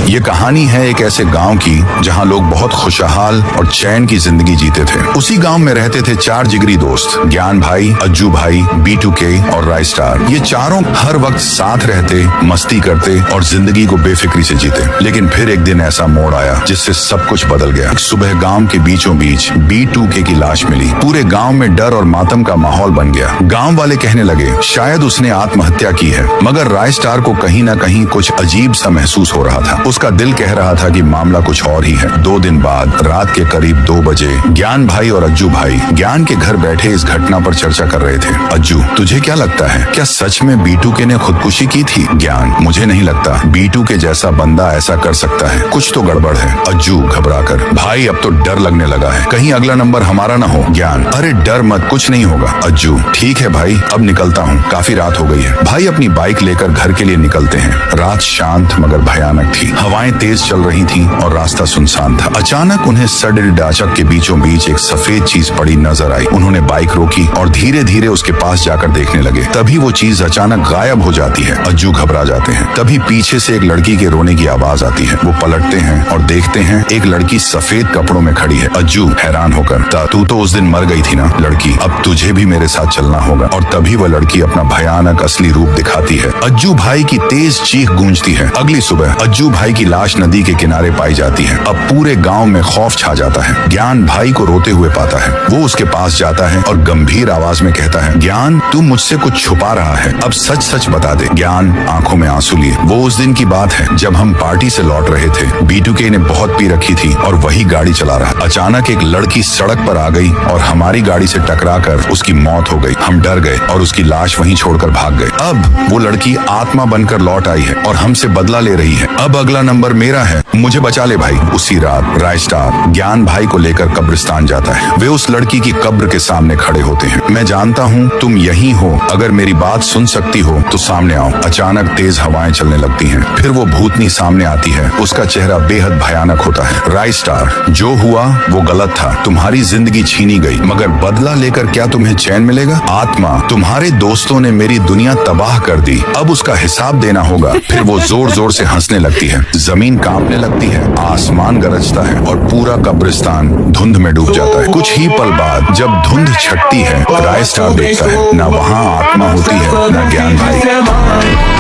ये कहानी है एक ऐसे गांव की जहां लोग बहुत खुशहाल और चैन की जिंदगी जीते थे। उसी गांव में रहते थे 4 जिगरी दोस्त, ज्ञान भाई, अज्जू भाई, B2K और राय स्टार। ये चारों हर वक्त साथ रहते, मस्ती करते और जिंदगी को बेफिक्री से जीते। लेकिन फिर एक दिन ऐसा मोड़ आया जिससे सब कुछ बदल गया। एक सुबह गांव के बीचों बीच B2K की लाश मिली। पूरे गांव में डर और मातम का माहौल बन गया। गांव वाले कहने लगे शायद उसने आत्महत्या की है, मगर राय स्टार को कहीं न कहीं कुछ अजीब सा महसूस हो रहा था। उसका दिल कह रहा था कि मामला कुछ और ही है। 2 दिन बाद रात के करीब 2 बजे ज्ञान भाई और अज्जू भाई ज्ञान के घर बैठे इस घटना पर चर्चा कर रहे थे। अज्जू, तुझे क्या लगता है, क्या सच में B2K ने खुदकुशी की थी? ज्ञान, मुझे नहीं लगता B2K जैसा बंदा ऐसा कर सकता है, कुछ तो गड़बड़ है। अज्जू घबराकर, भाई अब तो डर लगने लगा है, कहीं अगला नंबर हमारा ना हो। ज्ञान, अरे डर मत, कुछ नहीं होगा। अज्जू, ठीक है भाई, अब निकलता हूँ, काफी रात हो गई है। भाई अपनी बाइक लेकर घर के लिए निकलते हैं। रात शांत मगर भयानक थी। हवाएं तेज चल रही थीं और रास्ता सुनसान था। अचानक उन्हें सडर डाचक के बीचों बीच एक सफेद चीज पड़ी नजर आई। उन्होंने बाइक रोकी और धीरे धीरे उसके पास जाकर देखने लगे। तभी वो चीज अचानक गायब हो जाती है। अज्जू घबरा जाते हैं। तभी पीछे से एक लड़की के रोने की आवाज आती है। वो पलटते हैं और देखते हैं एक लड़की सफेद कपड़ों में खड़ी है। अज्जू हैरान होकर, तू तो उस दिन मर गई थी ना लड़की, अब तुझे भी मेरे साथ चलना होगा। और तभी वह लड़की अपना भयानक असली रूप दिखाती है। अज्जू भाई की तेज चीख गूंजती है। अगली सुबह अज्जू भाई की लाश नदी के किनारे पाई जाती है। अब पूरे गांव में खौफ छा जाता है। ज्ञान भाई को रोते हुए पाता है। वो उसके पास जाता है और गंभीर आवाज में कहता है, ज्ञान तू मुझसे कुछ छुपा रहा है, अब सच सच बता दे। ज्ञान आंखों में आंसू लिए, वो उस दिन की बात है जब हम पार्टी से लौट रहे थे। B2K ने बहुत पी रखी थी और वही गाड़ी चला रहा। अचानक एक लड़की सड़क पर आ गई और हमारी गाड़ी से टकराकर उसकी मौत हो गई। हम डर गए और उसकी लाश वहीं छोड़कर भाग गए। अब वो लड़की आत्मा बनकर लौट आई है और हमसे बदला ले रही है। अब अगला नंबर मेरा है, मुझे बचा ले भाई। उसी रात राय स्टार ज्ञान भाई को लेकर कब्रिस्तान जाता है। वे उस लड़की की कब्र के सामने खड़े होते हैं। मैं जानता हूँ तुम यहीं हो, अगर मेरी बात सुन सकती हो तो सामने आओ। अचानक तेज हवाएं चलने लगती हैं। फिर वो भूतनी सामने आती है। उसका चेहरा बेहद भयानक होता है। राय स्टार, जो हुआ वो गलत था, तुम्हारी जिंदगी छीनी गई, मगर बदला लेकर क्या तुम्हें चैन मिलेगा? आत्मा, तुम्हारे दोस्तों ने मेरी दुनिया तबाह कर दी, अब उसका हिसाब देना होगा। फिर वो जोर जोर से हंसने लगती है। जमीन कांपने लगती है, आसमान गरजता है और पूरा कब्रिस्तान धुंध में डूब जाता है। कुछ ही पल बाद जब धुंध छटती है, राय स्टार देखता है, न वहाँ आत्मा होती है न ज्ञान भाई।